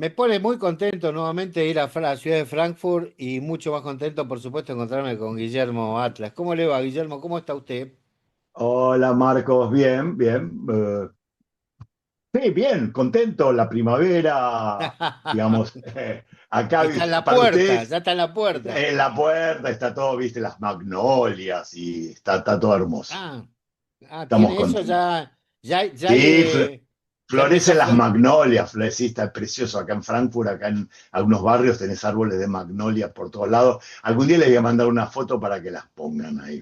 Me pone muy contento nuevamente ir a la ciudad de Frankfurt y mucho más contento, por supuesto, encontrarme con Guillermo Atlas. ¿Cómo le va, Guillermo? ¿Cómo está usted? Hola Marcos, bien, bien. Sí, bien, contento. La primavera, digamos, acá, Está en la para puerta, ustedes, ya está en la puerta. en la puerta está todo, viste, las magnolias y está todo hermoso. Ah, Estamos tiene eso contentos. ya, Sí, ya empezó a florecen las flor. magnolias, sí, está precioso. Acá en Frankfurt, acá en algunos barrios tenés árboles de magnolia por todos lados. Algún día les voy a mandar una foto para que las pongan ahí.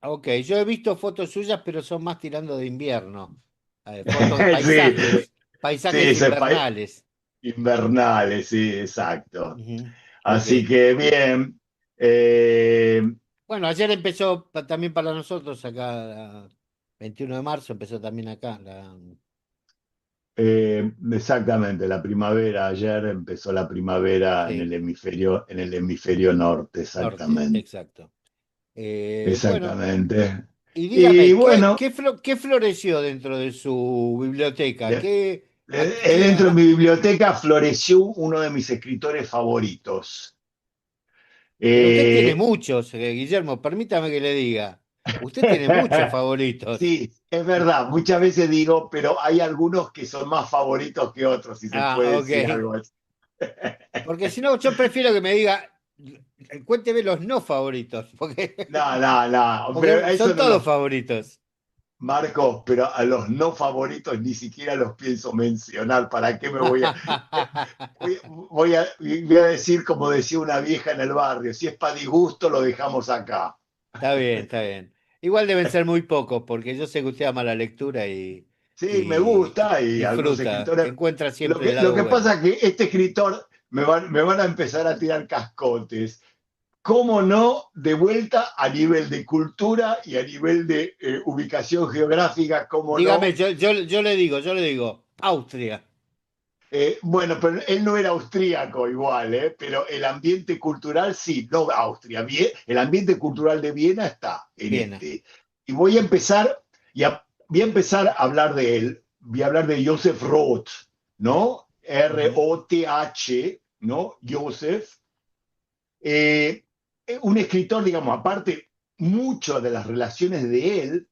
Ok, yo he visto fotos suyas, pero son más tirando de invierno. Fotos de Sí, paisajes sí, invernales. invernales, sí, exacto. Ujú. Ok. Así que bien. eh, Bueno, ayer empezó también para nosotros acá, 21 de marzo empezó también acá. exactamente, la primavera. Ayer empezó la primavera Sí, en el hemisferio norte, norte, exactamente. exacto. Bueno, Exactamente. y Y dígame, bueno, ¿qué floreció dentro de su biblioteca? de- dentro de ¿Qué? mi biblioteca floreció uno de mis escritores favoritos. Pero usted tiene Eh, muchos, Guillermo, permítame que le diga. Usted tiene muchos favoritos. Sí, es verdad, muchas veces digo, pero hay algunos que son más favoritos que otros, si se Ah, puede ok. decir algo así. Porque si no, yo prefiero que me diga, cuénteme los no favoritos, No, no, no, pero porque eso son no todos los favoritos. marco, pero a los no favoritos ni siquiera los pienso mencionar. ¿Para qué me voy a, voy a decir como decía una vieja en el barrio? Si es para disgusto, lo dejamos acá. Está bien, está bien. Igual deben ser muy pocos, porque yo sé que usted ama la lectura Sí, me y gusta y algunos disfruta, escritores. encuentra siempre el Lo lado que bueno. pasa es que este escritor me van a empezar a tirar cascotes. ¿Cómo no? De vuelta a nivel de cultura y a nivel de ubicación geográfica, ¿cómo Dígame, no? yo le digo, Austria. Bueno, pero él no era austríaco igual, ¿eh? Pero el ambiente cultural sí, no Austria. El ambiente cultural de Viena está en Viena. este. Y voy a empezar a hablar de él. Voy a hablar de Joseph Roth, ¿no? Ujú. Roth, ¿no? Joseph. Eh, un escritor, digamos, aparte, muchas de las relaciones de él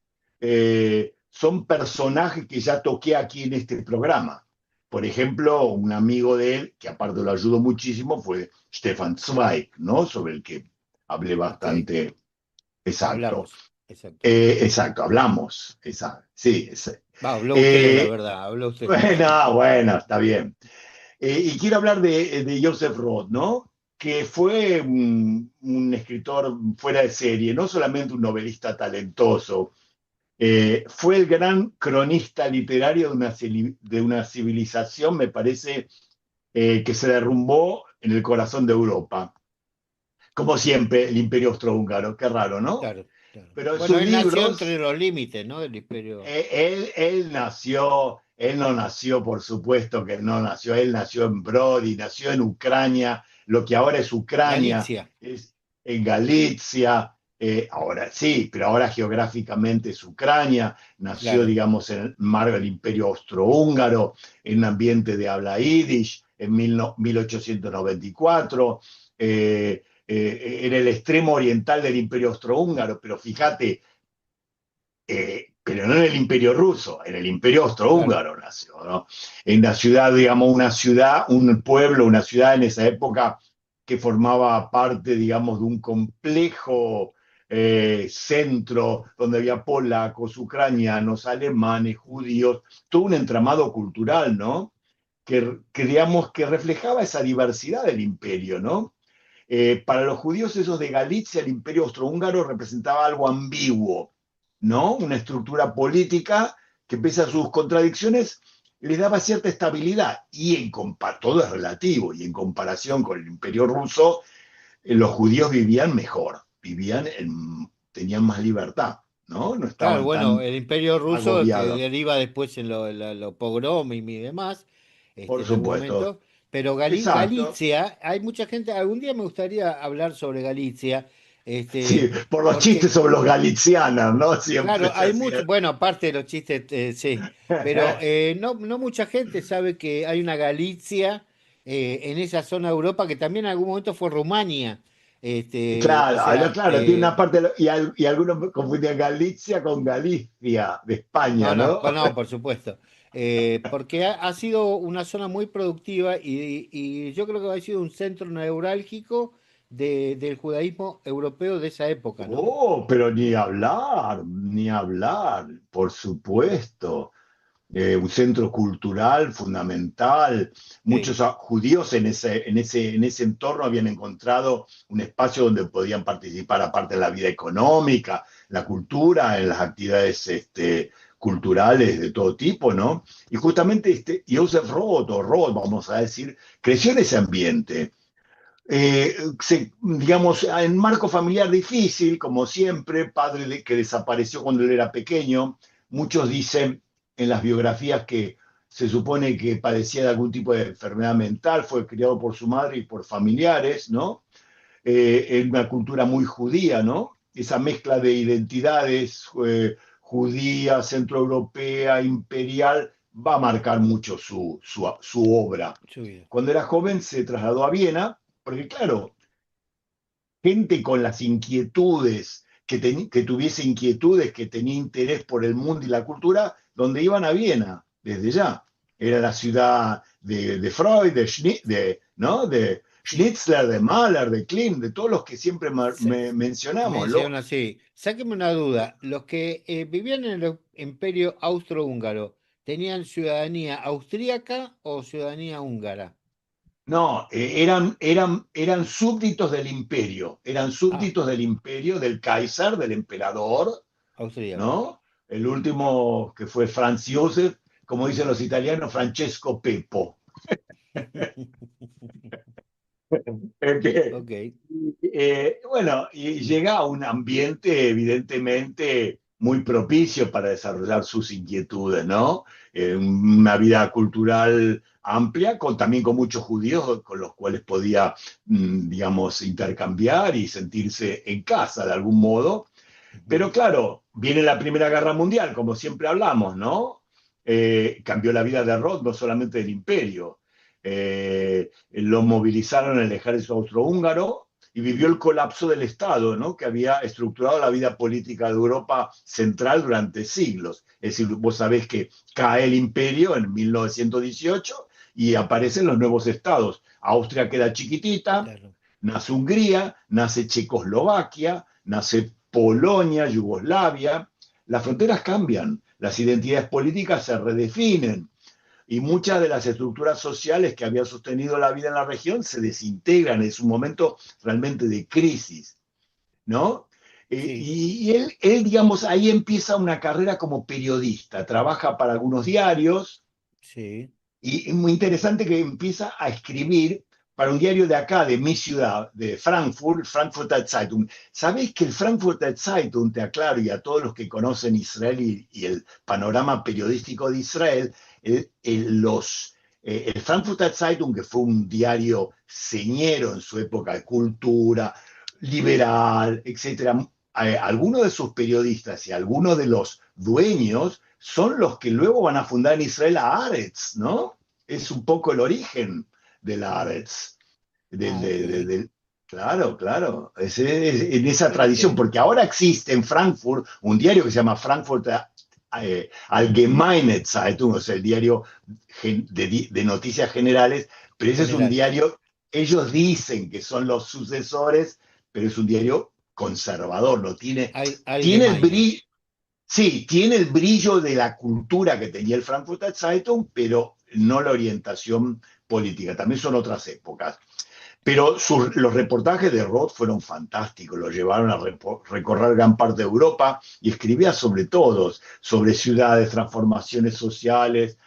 son personajes que ya toqué aquí en este programa. Por ejemplo, un amigo de él, que aparte lo ayudó muchísimo, fue Stefan Zweig, ¿no? Sobre el que hablé Ok, bastante exacto. hablamos. Exacto, sí. Exacto, hablamos. Sí, Va, habló usted, la eh, verdad, habló usted. bueno, bueno, está bien. Y quiero hablar de Joseph Roth, ¿no? Que fue un escritor fuera de serie, no solamente un novelista talentoso, fue el gran cronista literario de una civilización, me parece, que se derrumbó en el corazón de Europa. Como siempre, el Imperio Austrohúngaro, qué raro, ¿no? Claro, claro. Pero en Bueno, sus él nació entre libros los límites, ¿no? Del imperio. él no nació, por supuesto que no nació, él nació en Brody, nació en Ucrania, lo que ahora es Ucrania, Galicia, es en Galicia, ahora sí, pero ahora geográficamente es Ucrania, nació, claro. digamos, en el marco del Imperio Austrohúngaro, en un ambiente de habla yiddish, en 1894, en el extremo oriental del Imperio Austrohúngaro, pero fíjate, pero no en el Imperio Ruso, en el Imperio Claro. Austrohúngaro nació, ¿no? En la ciudad, digamos, una ciudad, un pueblo, una ciudad en esa época que formaba parte, digamos, de un complejo centro donde había polacos, ucranianos, alemanes, judíos, todo un entramado cultural, ¿no? Digamos, que reflejaba esa diversidad del imperio, ¿no? Para los judíos esos de Galicia, el imperio austrohúngaro representaba algo ambiguo, ¿no? Una estructura política que pese a sus contradicciones les daba cierta estabilidad y todo es relativo y en comparación con el imperio ruso, los judíos vivían mejor, tenían más libertad, ¿no? No Claro, estaban bueno, tan el imperio ruso que agobiados. deriva después en lo pogrom y demás, Por en algún supuesto. momento. Pero Exacto. Galicia, hay mucha gente, algún día me gustaría hablar sobre Galicia, Sí, este, por los chistes porque sobre los galicianos, ¿no? Siempre claro, se hay hacía. mucho, bueno, aparte de los chistes, sí, pero no mucha gente sabe que hay una Galicia en esa zona de Europa que también en algún momento fue Rumania. O Claro, sea, claro, tiene una parte, y algunos confundían Galicia con Galicia, de España, no, no, ¿no? no, por supuesto. Porque ha sido una zona muy productiva y yo creo que ha sido un centro neurálgico del judaísmo europeo de esa época, ¿no? Oh, pero ni hablar, por supuesto. Un centro cultural fundamental. Sí, Muchos judíos en ese entorno habían encontrado un espacio donde podían participar, aparte de la vida económica, la cultura, en las actividades culturales de todo tipo, ¿no? Y justamente Joseph Roth, o Roth, vamos a decir, creció en ese ambiente. Digamos, en marco familiar difícil, como siempre, que desapareció cuando él era pequeño. Muchos dicen en las biografías que se supone que padecía de algún tipo de enfermedad mental, fue criado por su madre y por familiares, ¿no? En una cultura muy judía, ¿no? Esa mezcla de identidades judía, centroeuropea, imperial, va a marcar mucho su obra. su vida. Cuando era joven se trasladó a Viena, porque claro, gente con las inquietudes, que tuviese inquietudes, que tenía interés por el mundo y la cultura, donde iban a Viena, desde ya. Era la ciudad de Freud, ¿no? De Y Schnitzler, de Mahler, de Klimt, de todos los que siempre se- mencionamos. menciona así. Sáqueme una duda. ¿Los que vivían en el Imperio Austrohúngaro tenían ciudadanía austríaca o ciudadanía húngara? No, eran súbditos del imperio, eran Ah, súbditos del imperio, del Kaiser, del emperador, austríaco. ¿no? El último que fue Franz Josef, como dicen los italianos, Francesco Pepo. Ok, Bueno, y llega a un ambiente evidentemente muy propicio para desarrollar sus inquietudes, ¿no? Una vida cultural amplia, también con muchos judíos con los cuales podía, digamos, intercambiar y sentirse en casa de algún modo. ujú, Pero claro, viene la Primera Guerra Mundial, como siempre hablamos, ¿no? Cambió la vida de Roth, no solamente del imperio. Lo movilizaron en el ejército austrohúngaro y vivió el colapso del Estado, ¿no? Que había estructurado la vida política de Europa central durante siglos. Es decir, vos sabés que cae el imperio en 1918 y aparecen los nuevos estados. Austria queda chiquitita, claro. nace Hungría, nace Checoslovaquia, nace Polonia, Yugoslavia. Las fronteras cambian, las identidades políticas se redefinen y muchas de las estructuras sociales que habían sostenido la vida en la región se desintegran. Es un momento realmente de crisis, ¿no? Sí, Y él, digamos, ahí empieza una carrera como periodista, trabaja para algunos diarios, sí. y es muy interesante que empieza a escribir para un diario de acá, de mi ciudad, de Frankfurt, Frankfurter Zeitung. ¿Sabéis que el Frankfurter Zeitung, te aclaro, y a todos los que conocen Israel y el panorama periodístico de Israel, el Frankfurter Zeitung, que fue un diario señero en su época de cultura, liberal, etcétera, algunos de sus periodistas y algunos de los dueños son los que luego van a fundar en Israel a Haaretz, ¿no? Es un poco el origen de la Ah, Haaretz. Del, ah, ok. de- de- del- claro, claro, en esa Mire tradición, usted. porque ahora existe en Frankfurt un diario que se llama Frankfurt Allgemeine Zeitung, o sea, el diario de noticias generales, pero ese es un Generales. diario, ellos dicen que son los sucesores, pero es un diario conservador, no tiene el Allgemeine. brillo. Sí, tiene el brillo de la cultura que tenía el Frankfurter Zeitung, pero no la orientación política. También son otras épocas. Pero los reportajes de Roth fueron fantásticos, lo llevaron a recorrer gran parte de Europa y escribía sobre todos, sobre ciudades, transformaciones sociales,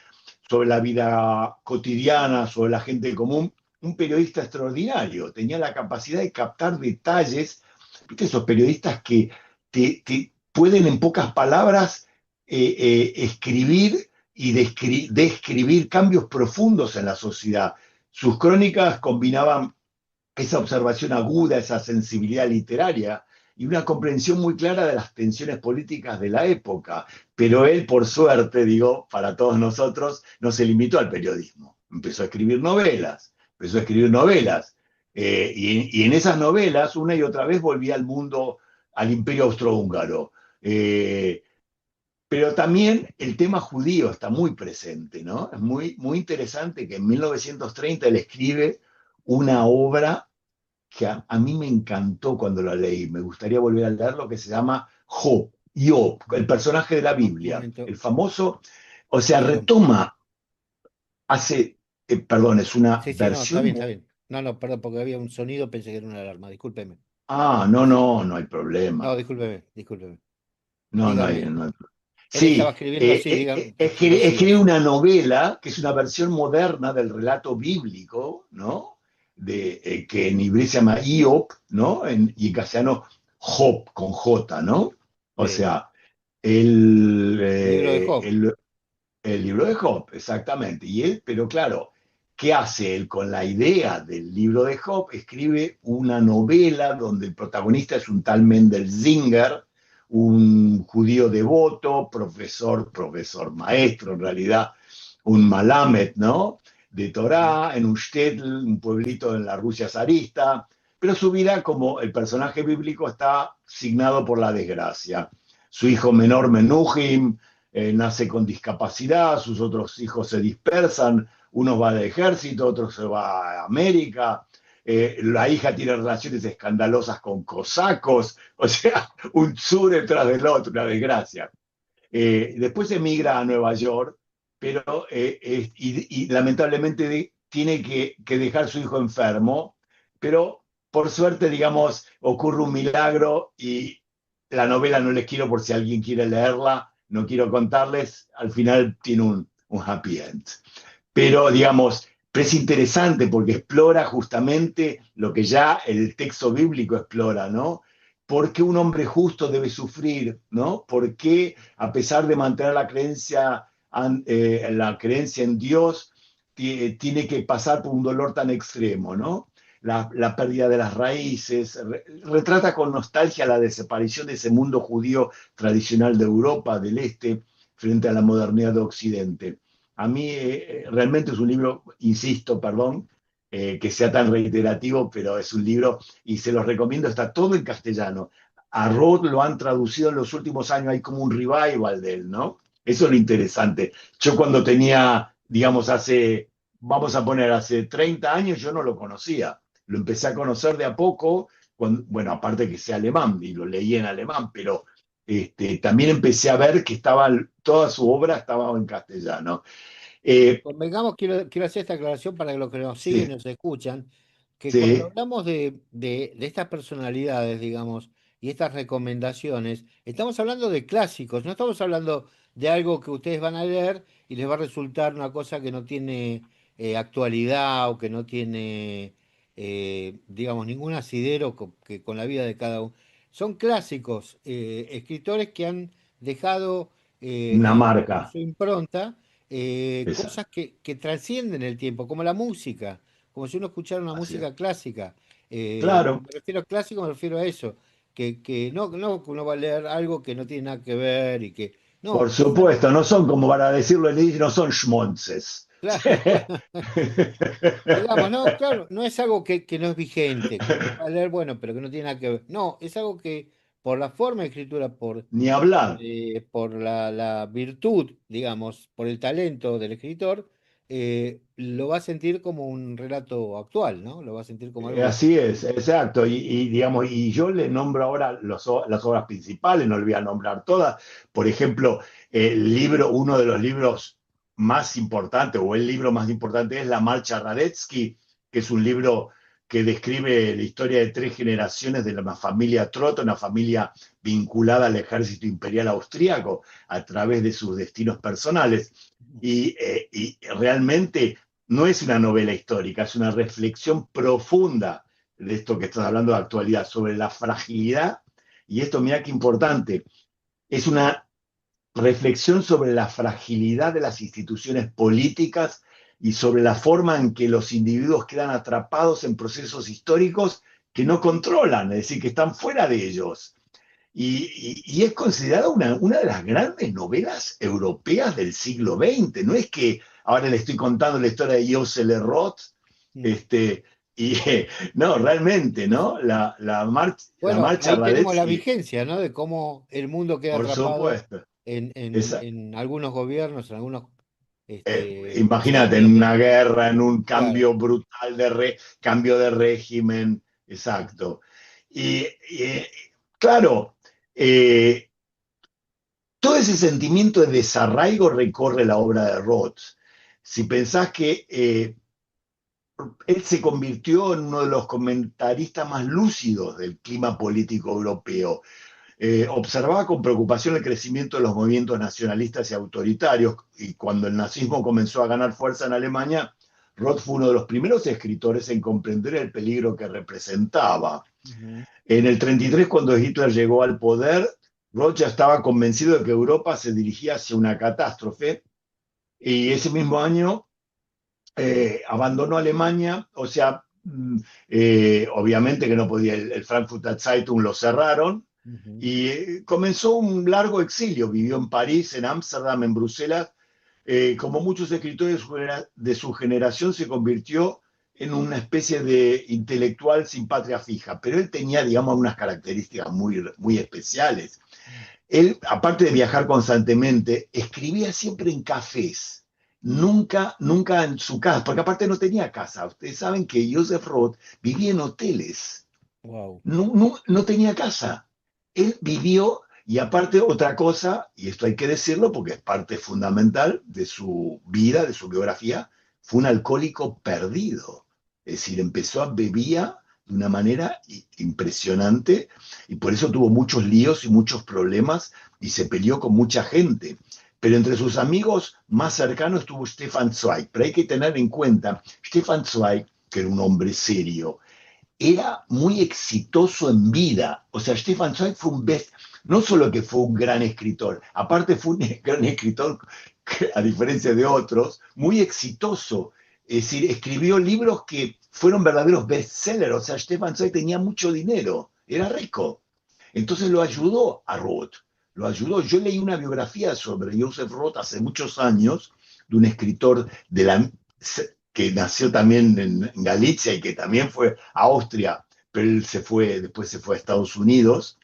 sobre la vida cotidiana, sobre la gente común. Un periodista extraordinario, tenía la capacidad de captar detalles, ¿viste? Esos periodistas que te pueden en pocas palabras escribir y describir cambios profundos en la sociedad. Sus crónicas combinaban esa observación aguda, esa sensibilidad literaria y una comprensión muy clara de las tensiones políticas de la época. Pero él, por suerte, digo, para todos nosotros, no se limitó al periodismo. Empezó a escribir novelas, empezó a escribir novelas. Y en esas novelas, una y otra vez volvía al mundo, al imperio austrohúngaro. Pero también el tema judío está muy presente, ¿no? Es muy, muy interesante que en 1930 él escribe una obra que a mí me encantó cuando la leí. Me gustaría volver a leerlo, que se llama Job, Job, el personaje de la Un Biblia, momento, el famoso, o sea, perdón. retoma, hace, perdón, es una Sí, sí, no, está versión. bien, está bien. No, no, perdón, porque había un sonido, pensé que era una alarma, discúlpeme. Ah, no, no, no hay problema. No, discúlpeme, discúlpeme. No, no hay, Dígame, no hay. él estaba Sí, escribiendo, sí, digan, prosiga, escribe sí. una novela que es una versión moderna del relato bíblico, ¿no? Que en hebreo se llama Iop, ¿no? Y en castellano Job, con J, ¿no? O Sí, sea, el, el libro de eh, Job. el, el libro de Job, exactamente. Y él, pero claro, ¿qué hace él con la idea del libro de Job? Escribe una novela donde el protagonista es un tal Mendel Zinger, un judío devoto, profesor maestro en realidad, un Malamet, ¿no? De Ujú. Torá, en un shtetl, un pueblito en la Rusia zarista, pero su vida como el personaje bíblico está signado por la desgracia. Su hijo menor Menuhim nace con discapacidad, sus otros hijos se dispersan, uno va de ejército, otro se va a América, la hija tiene relaciones escandalosas con cosacos, o sea, un sur detrás del otro, una desgracia. Después emigra a Nueva York, pero y lamentablemente tiene que dejar a su hijo enfermo, pero por suerte, digamos, ocurre un milagro y la novela no les quiero por si alguien quiere leerla, no quiero contarles, al final tiene un happy end. Pero, digamos, es interesante porque explora justamente lo que ya el texto bíblico explora, ¿no? ¿Por qué un hombre justo debe sufrir? ¿No? ¿Por qué, a pesar de mantener la creencia en Dios, tiene que pasar por un dolor tan extremo? ¿No? La pérdida de las raíces, retrata con nostalgia la desaparición de ese mundo judío tradicional de Europa, del Este, frente a la modernidad de Occidente. A mí realmente es un libro, insisto, perdón, que sea tan reiterativo, pero es un libro y se los recomiendo, está todo en castellano. A Roth lo han traducido en los últimos años, hay como un revival de él, ¿no? Eso es lo interesante. Yo cuando tenía, digamos, vamos a poner, hace 30 años, yo no lo conocía. Lo empecé a conocer de a poco, bueno, aparte que sea alemán, y lo leí en alemán, pero también empecé a ver que toda su obra estaba en castellano. Eh, Convengamos, quiero hacer esta aclaración para los que nos siguen y sí, nos escuchan, que cuando sí, hablamos de estas personalidades, digamos, y estas recomendaciones, estamos hablando de clásicos, no estamos hablando de algo que ustedes van a leer y les va a resultar una cosa que no tiene actualidad o que no tiene, digamos, ningún asidero con la vida de cada uno. Son clásicos, escritores que han dejado una en marca. su impronta Esa, cosas que trascienden el tiempo, como la música, como si uno escuchara una así es. música clásica. Claro, Me refiero a clásico, me refiero a eso, que no que uno va a leer algo que no tiene nada que ver y que... por No, es algo... supuesto, no son como para decirlo en inglés, no son schmonces. Claro, digamos, no, claro, no es algo que no es vigente, que uno va a leer, bueno, pero que no tiene nada que ver. No, es algo que por la forma de escritura, Ni hablar. por la virtud, digamos, por el talento del escritor, lo va a sentir como un relato actual, ¿no? Lo va a sentir como algo Así es, exacto. Digamos, y yo le nombro ahora las obras principales, no le voy a nombrar todas. Por ejemplo, uno de los libros más importantes, o el libro más importante, es La Marcha Radetzky, que es un libro que describe la historia de 3 generaciones de la familia Trott, una familia vinculada al ejército imperial austríaco a través de sus destinos personales. Y realmente no es una novela histórica, es una reflexión profunda de esto que estás hablando de actualidad, sobre la fragilidad, y esto mira qué importante, es una reflexión sobre la fragilidad de las instituciones políticas y sobre la forma en que los individuos quedan atrapados en procesos históricos que no controlan, es decir, que están fuera de ellos. Y es considerada una de las grandes novelas europeas del siglo XX. No es que ahora le estoy contando la historia de José Roth, Mm. Este, y no, realmente, ¿no? La Bueno, marcha ahí tenemos la Radetzky, vigencia, ¿no? De cómo el mundo queda por atrapado supuesto. en algunos gobiernos, en algunos Imagínate, en escenarios una guerra, en un claro. cambio brutal cambio de régimen, exacto. Y, claro, eh, todo ese sentimiento de desarraigo recorre la obra de Roth. Si pensás que él se convirtió en uno de los comentaristas más lúcidos del clima político europeo. Observaba con preocupación el crecimiento de los movimientos nacionalistas y autoritarios, y cuando el nazismo comenzó a ganar fuerza en Alemania, Roth fue uno de los primeros escritores en comprender el peligro que representaba. Ujú, En el 33, cuando Hitler llegó al poder, Roth ya estaba convencido de que Europa se dirigía hacia una catástrofe, y ese mismo año abandonó Alemania, o sea, obviamente que no podía, el Frankfurter Zeitung lo cerraron, ujú. y comenzó un largo exilio. Vivió en París, en Ámsterdam, en Bruselas. Como muchos escritores de su generación, se convirtió en una especie de intelectual sin patria fija, pero él tenía, digamos, unas características muy, muy especiales. Él, aparte de viajar constantemente, escribía siempre en cafés, nunca en su casa, porque aparte no tenía casa. Ustedes saben que Joseph Roth vivía en hoteles, Wow. no tenía casa. Él vivió, y aparte otra cosa, y esto hay que decirlo porque es parte fundamental de su vida, de su biografía, fue un alcohólico perdido. Es decir, bebía de una manera impresionante, y por eso tuvo muchos líos y muchos problemas y se peleó con mucha gente. Pero entre sus amigos más cercanos estuvo Stefan Zweig. Pero hay que tener en cuenta, Stefan Zweig, que era un hombre serio, era muy exitoso en vida. O sea, Stefan Zweig fue no solo que fue un gran escritor, aparte fue un gran escritor, a diferencia de otros, muy exitoso. Es decir, escribió libros que fueron verdaderos bestsellers. O sea, Stefan Zweig tenía mucho dinero, era rico. Entonces lo ayudó a Roth, lo ayudó. Yo leí una biografía sobre Joseph Roth hace muchos años, de un escritor que nació también en Galicia y que también fue a Austria, pero él después se fue a Estados Unidos.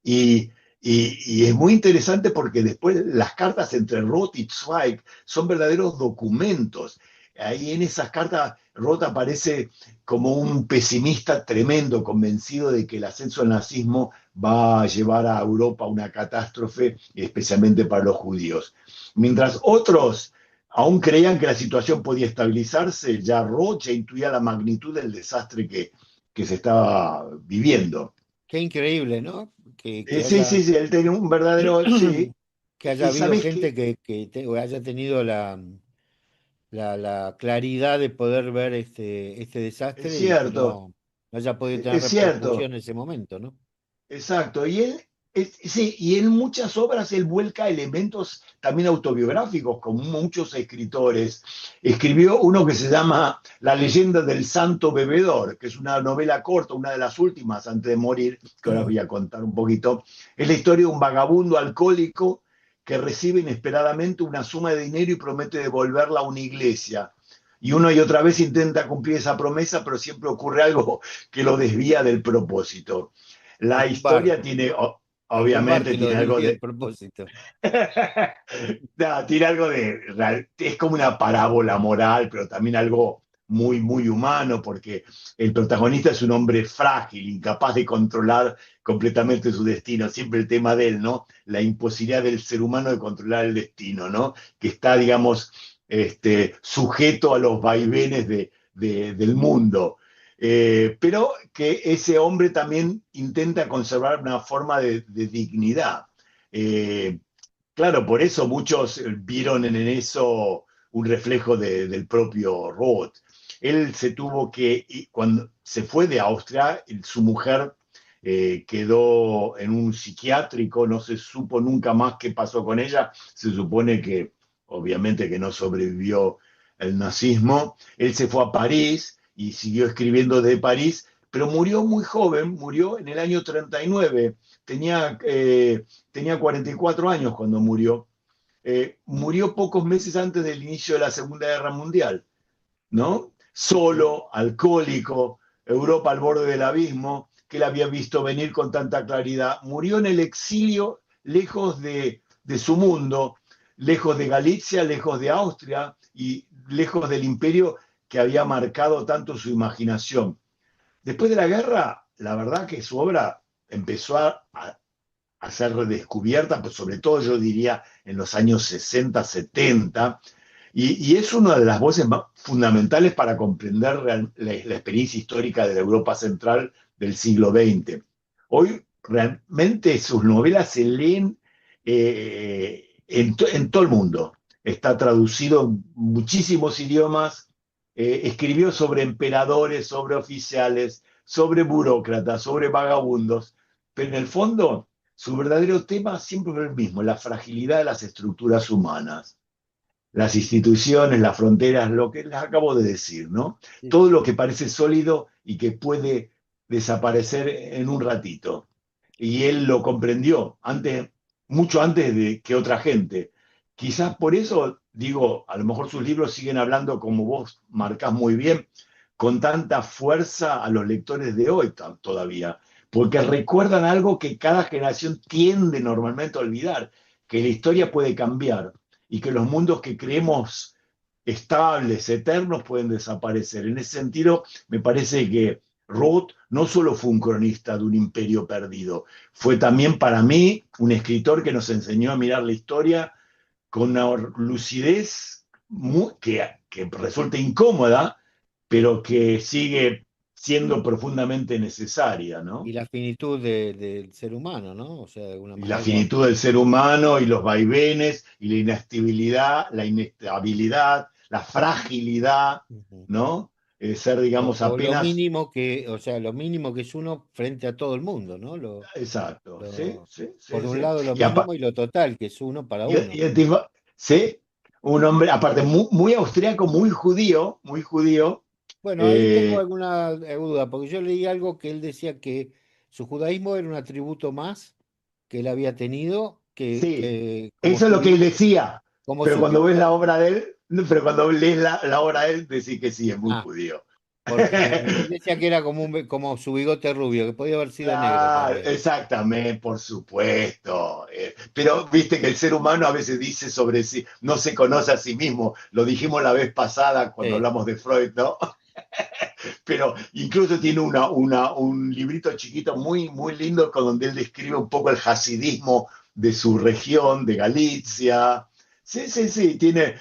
Y, y es muy interesante porque después las cartas entre Roth y Zweig son verdaderos documentos. Ahí en esas cartas Roth aparece como un pesimista tremendo, convencido de que el ascenso del nazismo va a llevar a Europa a una catástrofe, especialmente para los judíos. Mientras otros aún creían que la situación podía estabilizarse, ya Roth ya intuía la magnitud del desastre que se estaba viviendo. Qué increíble, ¿no? Sí, sí, sí, él tenía un verdadero, sí. Que haya Y habido sabes gente que o haya tenido la claridad de poder ver este es desastre y que cierto, no haya podido tener es cierto. repercusión en ese momento, ¿no? Exacto, sí, y en muchas obras él vuelca elementos también autobiográficos, como muchos escritores. Escribió uno que se llama La leyenda del santo bebedor, que es una novela corta, una de las últimas antes de morir, que ahora voy a contar un poquito. Es la historia de un vagabundo alcohólico que recibe inesperadamente una suma de dinero y promete devolverla a una iglesia. Y una y otra vez intenta cumplir esa promesa, pero siempre ocurre algo que lo desvía del propósito. La Algún bar, historia tiene, algún bar obviamente, que lo tiene algo desvía el de... propósito. No, tiene algo es como una parábola moral, pero también algo muy, muy humano, porque el protagonista es un hombre frágil, incapaz de controlar completamente su destino. Siempre el tema de él, ¿no? La imposibilidad del ser humano de controlar el destino, ¿no? Que está, digamos, sujeto a los vaivenes del mundo. Pero que ese hombre también intenta conservar una forma de dignidad. Eh, Claro, por eso muchos vieron en eso un reflejo del propio Roth. Él se tuvo que, y cuando se fue de Austria, su mujer quedó en un psiquiátrico, no se supo nunca más qué pasó con ella. Se supone que, obviamente, que no sobrevivió el nazismo. Él se fue a París y siguió escribiendo de París, pero murió muy joven, murió en el año 39. Tenía 44 años cuando murió. Murió pocos meses antes del inicio de la Segunda Guerra Mundial, ¿no? solo, alcohólico, Europa al borde del abismo, que él había visto venir con tanta claridad. Murió en el exilio, lejos de su mundo, lejos de Galicia, lejos de Austria y lejos del imperio que había marcado tanto su imaginación. Después de la guerra, la verdad que su obra empezó a ser redescubierta, pues sobre todo yo diría en los años 60, 70, y es una de las voces más fundamentales para comprender la experiencia histórica de la Europa central del siglo XX. Hoy realmente sus novelas se leen en todo el mundo. Está traducido en muchísimos idiomas. Escribió sobre emperadores, sobre oficiales, sobre burócratas, sobre vagabundos, pero en el fondo su verdadero tema siempre fue el mismo, la fragilidad de las estructuras humanas, las instituciones, las fronteras, lo que les acabo de decir, ¿no? Sí, Todo sí. lo que parece sólido y que puede desaparecer en un ratito. Y él lo comprendió antes, mucho antes de que otra gente. Quizás por eso, digo, a lo mejor sus libros siguen hablando, como vos marcás muy bien, con tanta fuerza a los lectores de hoy todavía, porque recuerdan algo que cada generación tiende normalmente a olvidar, que la historia puede cambiar y que los mundos que creemos estables, eternos, pueden desaparecer. En ese sentido, me parece que Roth no solo fue un cronista de un imperio perdido, fue también para mí un escritor que nos enseñó a mirar la historia con una lucidez que resulta incómoda, Sí. pero que sigue siendo profundamente necesaria, Y ¿no? la finitud del ser humano, ¿no? O sea, de alguna Y la manera. finitud del ser humano y los vaivenes y la inestabilidad, la fragilidad, Ujú. ¿no? Ser, digamos, O lo apenas. mínimo que, o sea, lo mínimo que es uno frente a todo el mundo, ¿no? Exacto, sí, Lo- sí, por sí, un sí. lado lo Y, apa- mínimo y lo total, que es uno para y, uno. y el tipo, sí, un hombre, aparte, muy austríaco, muy judío. Bueno, ahí tengo eh, alguna duda, porque yo leí algo que él decía que su judaísmo era un atributo más que él había tenido, sí, que como eso es lo que su, él decía, como pero su cuando ves Cristo. la obra de él, no, pero cuando lees la obra de él, decís que sí, es muy Ah, judío. porque él decía que era como, como su bigote rubio, que podía haber sido negro Claro, también. exactamente, por supuesto. Pero viste que el ser humano a veces dice sobre sí, no se conoce a sí mismo. Lo dijimos la vez pasada cuando Sí. hablamos de Freud, ¿no? Pero incluso tiene un librito chiquito muy lindo con donde él describe un poco el hasidismo de su región, de Galicia. Sí, sí, sí, tiene,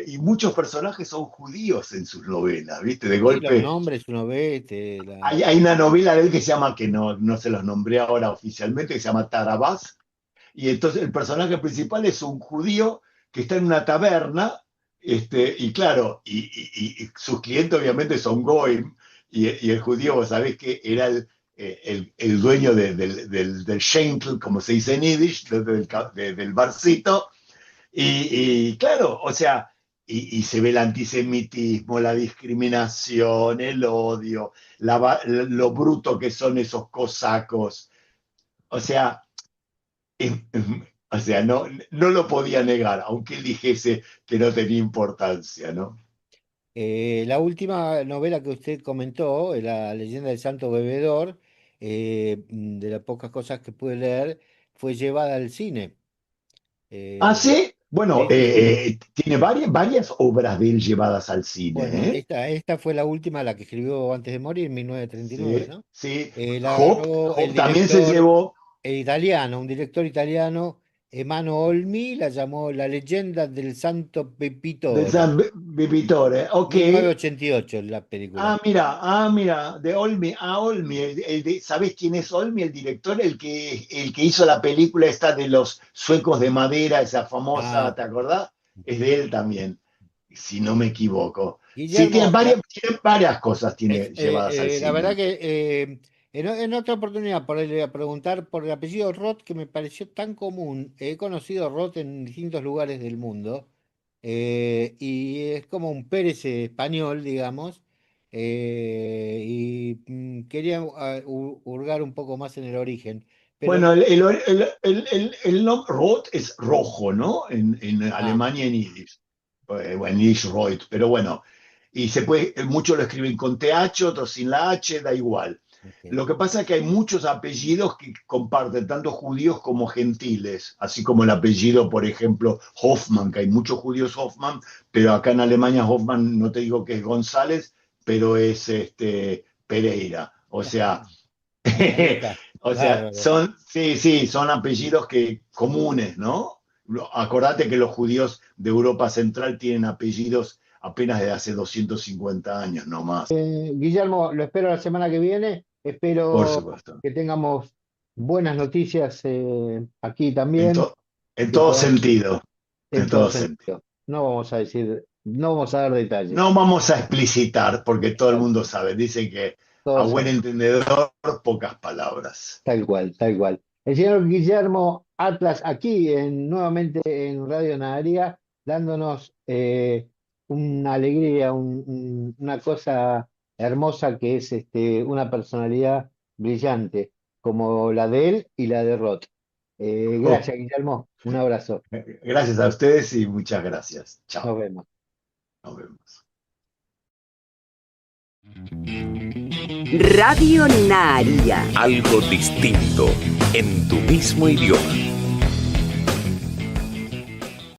y muchos personajes son judíos en sus novelas, ¿viste? De Sí, los golpe nombres, uno ve, hay una novela de él que se llama, que no se los nombré ahora oficialmente, que se llama Tarabás, y entonces el personaje principal es un judío que está en una taberna, y claro, y sus clientes obviamente son Goim, y el judío, vos sabés que era el dueño del Schenkel, como se dice en Yiddish, del barcito, claro, o sea, y se ve el antisemitismo, la discriminación, el odio, lo bruto que son esos cosacos. O sea, no lo podía negar, aunque él dijese que no tenía importancia, ¿no? La última novela que usted comentó, La leyenda del santo bebedor, de las pocas cosas que pude leer, fue llevada al cine. Ah, Eh, sí, bueno, sí, sí, sí. tiene varias obras de él llevadas al Bueno, cine, ¿eh? esta fue la última, la que escribió antes de morir, en 1939, Sí, ¿no? sí. La agarró el Job también se director llevó italiano, un director italiano, Emano Olmi, la llamó La leyenda del santo del Pepitore, San Vivitore, ok. 1988 la película. Mira, de Olmi, Olmi, ¿sabés quién es Olmi, el director? El que hizo la película esta de los suecos de madera, esa famosa, Ah, ¿te acordás? Es de él también, si no me equivoco. Sí, Guillermo, tiene varias cosas tiene llevadas al la verdad cine. que en otra oportunidad por ahí le voy a preguntar por el apellido Roth, que me pareció tan común. He conocido a Roth en distintos lugares del mundo, y es como un Pérez español, digamos, y quería hurgar un poco más en el origen, pero Bueno, no. el nombre Roth es rojo, ¿no? En Ah, Alemania, en Yiddish. Bueno, en Yiddish Roth, pero bueno. Y muchos lo escriben con TH, otros sin la H, da igual. Ok. Lo que pasa es que hay muchos apellidos que comparten tanto judíos como gentiles, así como el apellido, por ejemplo, Hoffman, que hay muchos judíos Hoffman, pero acá en Alemania Hoffman no te digo que es González, pero es Pereira. O sea, Ahí está. o sea, Bárbaro. sí, sí, son apellidos comunes, ¿no? Acordate que los judíos de Europa Central tienen apellidos apenas de hace 250 años, no más. Guillermo, lo espero la semana que viene. Por Espero supuesto. que tengamos buenas noticias aquí En, también to- en y que todo podamos, sentido, en en todo todo sentido. sentido. No vamos a decir, no vamos a dar detalles. No vamos a explicitar porque todo el mundo Exacto. sabe. Dicen que a Todos buen sabemos. entendedor, pocas palabras. Tal cual, tal cual. El señor Guillermo Atlas, aquí nuevamente en Radio Nadaría, dándonos una alegría, una cosa hermosa que es una personalidad brillante, como la de él y la de Roth. Oh, Gracias, Guillermo. Un abrazo. gracias a ustedes y muchas gracias. Nos Chao. vemos. Nos vemos. Radio Naria. Algo distinto en tu mismo idioma.